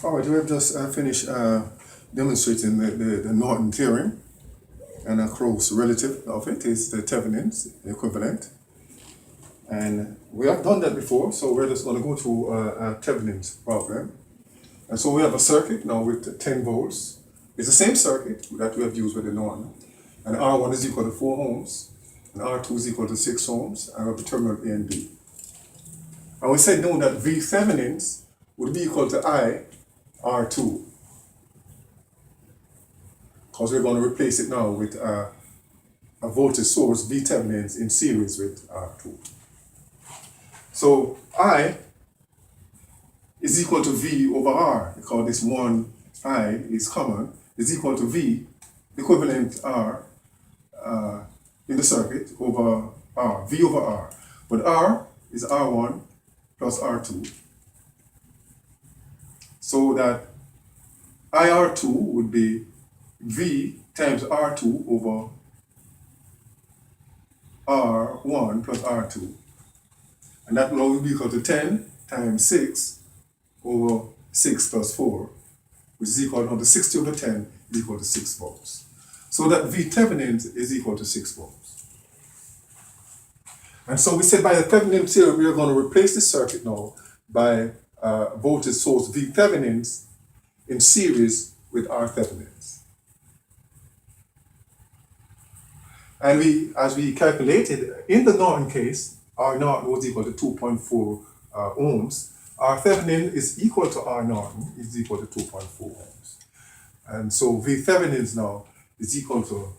All right, we have just finished demonstrating the Norton theorem, and a close relative of it is the Thevenin's equivalent. And we have done that before, so we're just going to go through a Thevenin's problem. And so we have a circuit now with 10 volts. It's the same circuit that we have used with the Norton. And R1 is equal to 4 ohms, and R2 is equal to 6 ohms, and we have the terminal A and B. And we said now that V Thevenin's would be equal to I R2, because we're going to replace it now with a voltage source V Thevenin's in series with R2. So I is equal to V over R, because this one I is common, is equal to V, equivalent R, in the circuit over R, V over R. But R is R1 plus R2. So that IR2 would be V times R2 over R1 plus R2. And that now will be equal to 10 times 6 over 6 plus 4, which is equal to 60 over 10 is equal to 6 volts. So that V Thevenin is equal to 6 volts. And so we said by the Thevenin theorem, we are going to replace the circuit now by voltage source V Thevenin's in series with R Thevenin's. And as we calculated, in the Norton case, R Norton was equal to 2.4 ohms. R Thevenin is equal to R Norton, is equal to 2.4 ohms. And so V Thevenin's now is equal to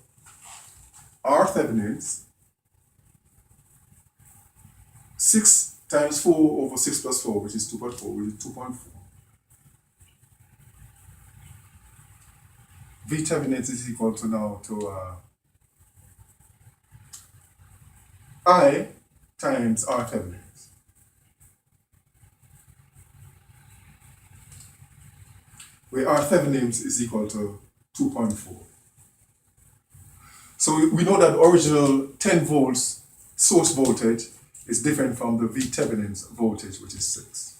R Thevenin's 6 times 4 over 6 plus 4, which is 2.4, which is 2.4. V Thevenin's is equal to now to I times R Thevenin's. Where R Thevenin's is equal to 2.4. So we know that the original 10 volts source voltage is different from the V Thevenin's voltage, which is 6.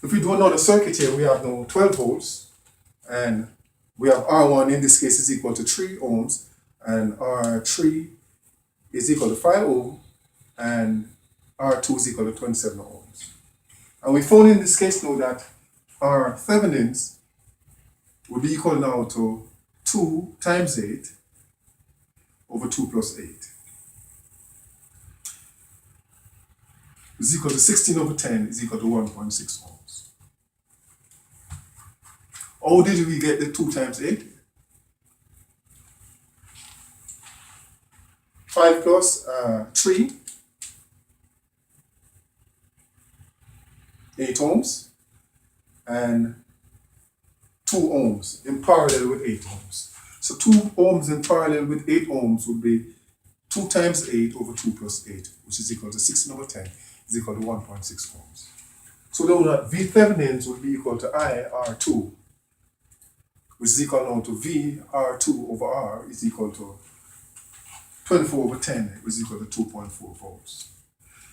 If we do another circuit here, we have now 12 volts, and we have R1 in this case is equal to 3 ohms, and R3 is equal to 5 ohms, and R2 is equal to 27 ohms. And we found in this case now that R Thevenin's will be equal now to 2 times 8 over 2 plus 8. Is equal to 16 over 10 is equal to 1.6 ohms. How did we get the 2 times 8? 5 plus 3, 8 ohms, and 2 ohms in parallel with 8 ohms. So 2 ohms in parallel with 8 ohms would be 2 times 8 over 2 plus 8, which is equal to 16 over 10, is equal to 1.6 ohms. So now that V Thevenin's would be equal to I R2, which is equal now to V R2 over R is equal to 24 over 10, which is equal to 2.4 volts.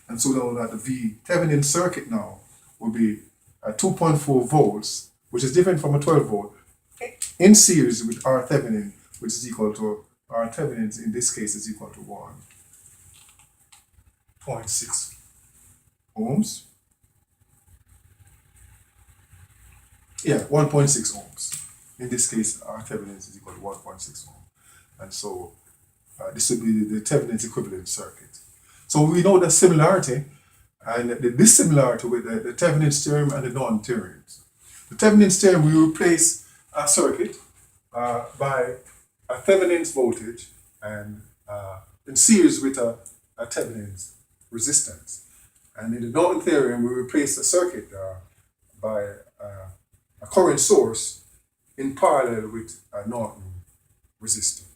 And so now that the V Thevenin circuit now will be at 2.4 volts, which is different from a 12 volt, in series with R Thevenin, which is equal to R Thevenin's in this case is equal to 1.6 ohms. Yeah, 1.6 ohms. In this case, R Thevenin's is equal to 1.6 ohm. And so this would be the Thevenin's equivalent circuit. So we know the similarity and the dissimilarity with the Thevenin's theorem and the Norton theorems. The Thevenin's theorem, we replace a circuit by a Thevenin's voltage and in series with a Thevenin's resistance. And in the Norton theorem, we replace a circuit by a current source in parallel with a Norton resistor.